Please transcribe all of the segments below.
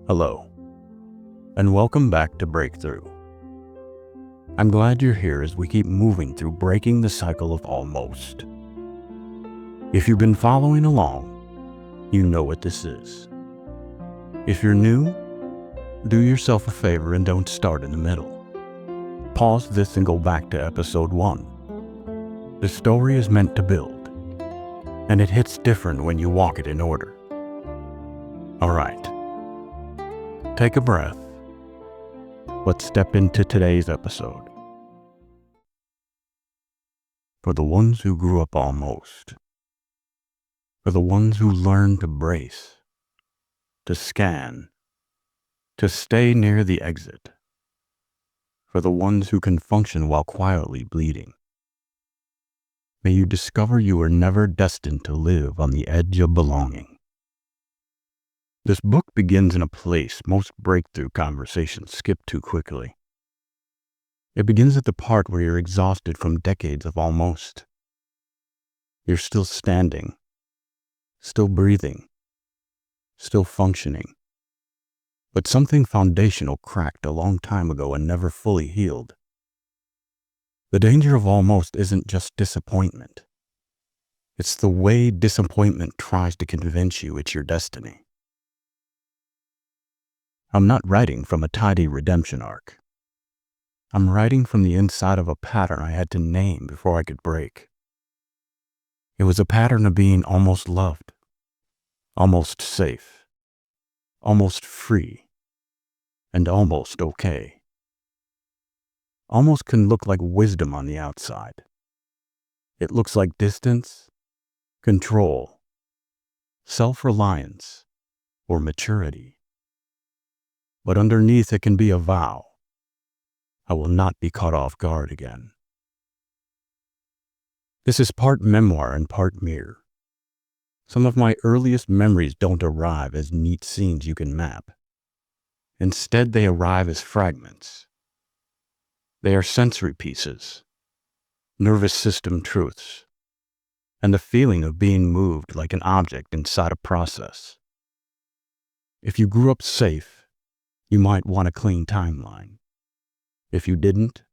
Hello, and welcome back to Breakthrough. I'm glad you're here as we keep moving through breaking the cycle of almost. If you've been following along, you know what this is. If you're new, do yourself a favor and don't start in the middle. Pause this and go back to episode 1. The story is meant to build, and it hits different when you walk it in order. All right. Take a breath. Let's step into today's episode. For the ones who grew up almost. For the ones who learned to brace, to scan, to stay near the exit. For the ones who can function while quietly bleeding. May you discover you were never destined to live on the edge of belonging. This book begins in a place most breakthrough conversations skip too quickly. It begins at the part where you're exhausted from decades of almost. You're still standing, still breathing, still functioning. But something foundational cracked a long time ago and never fully healed. The danger of almost isn't just disappointment. It's the way disappointment tries to convince you it's your destiny. I'm not writing from a tidy redemption arc. I'm writing from the inside of a pattern I had to name before I could break. It was a pattern of being almost loved, almost safe, almost free, and almost okay. Almost can look like wisdom on the outside. It looks like distance, control, self-reliance, or maturity. But underneath it can be a vow. I will not be caught off guard again. This is part memoir and part mirror. Some of my earliest memories don't arrive as neat scenes you can map. Instead, they arrive as fragments. They are sensory pieces, nervous system truths, and the feeling of being moved like an object inside a process. If you grew up safe, you might want a clean timeline. If you didn't,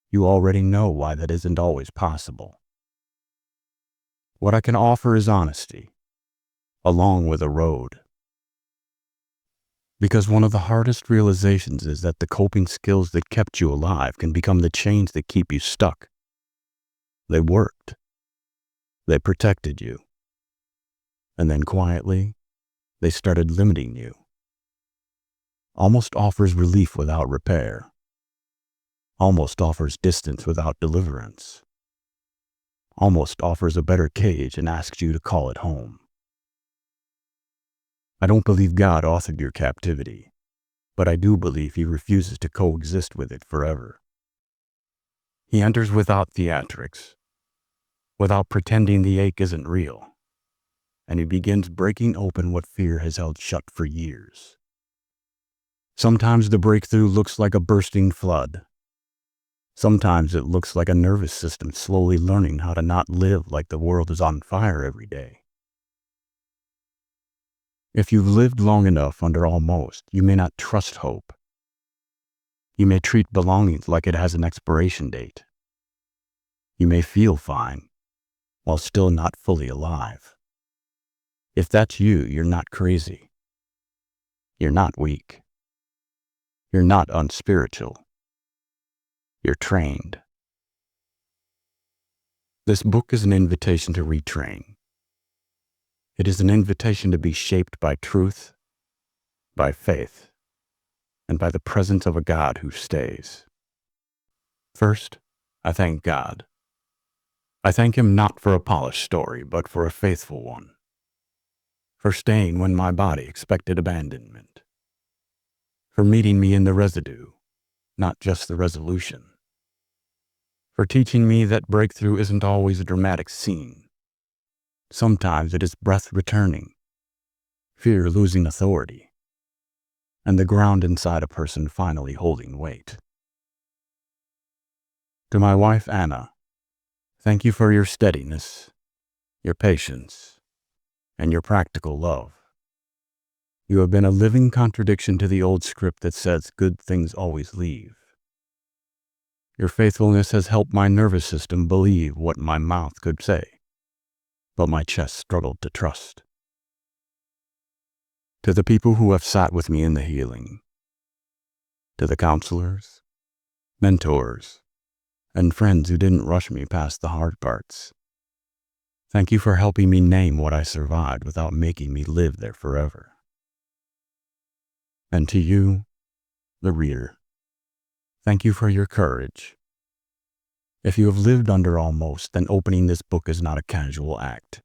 you already know why that isn't always possible. What I can offer is honesty, along with a road. Because one of the hardest realizations is that the coping skills that kept you alive can become the chains that keep you stuck. They worked. They protected you. And then quietly, they started limiting you. Almost offers relief without repair. Almost offers distance without deliverance. Almost offers a better cage and asks you to call it home. I don't believe God authored your captivity, but I do believe He refuses to coexist with it forever. He enters without theatrics, without pretending the ache isn't real, and He begins breaking open what fear has held shut for years. Sometimes the breakthrough looks like a bursting flood. Sometimes it looks like a nervous system slowly learning how to not live like the world is on fire every day. If you've lived long enough under almost, you may not trust hope. You may treat belongings like it has an expiration date. You may feel fine, while still not fully alive. If that's you, you're not crazy. You're not weak. You're not unspiritual. You're trained. This book is an invitation to retrain. It is an invitation to be shaped by truth, by faith, and by the presence of a God who stays. First, I thank God. I thank Him not for a polished story, but for a faithful one. For staying when my body expected abandonment. For meeting me in the residue, not just the resolution. For teaching me that breakthrough isn't always a dramatic scene. Sometimes it is breath returning, fear losing authority, and the ground inside a person finally holding weight. To my wife, Anna, thank you for your steadiness, your patience, and your practical love. You have been a living contradiction to the old script that says good things always leave. Your faithfulness has helped my nervous system believe what my mouth could say, but my chest struggled to trust. To the people who have sat with me in the healing, to the counselors, mentors, and friends who didn't rush me past the hard parts, thank you for helping me name what I survived without making me live there forever. And to you, the reader, thank you for your courage. If you have lived under almost, then opening this book is not a casual act.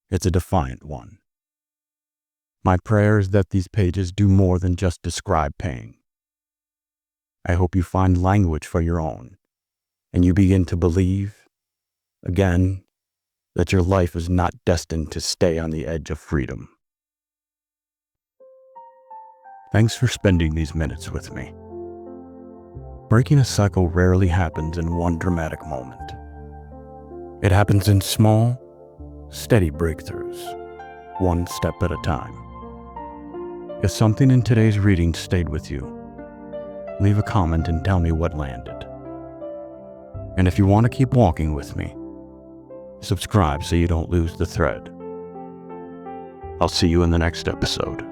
It's a defiant one. My prayer is that these pages do more than just describe pain. I hope you find language for your own, and you begin to believe, again, that your life is not destined to stay on the edge of freedom. Thanks for spending these minutes with me. Breaking a cycle rarely happens in one dramatic moment. It happens in small, steady breakthroughs, one step at a time. If something in today's reading stayed with you, leave a comment and tell me what landed. And if you want to keep walking with me, subscribe so you don't lose the thread. I'll see you in the next episode.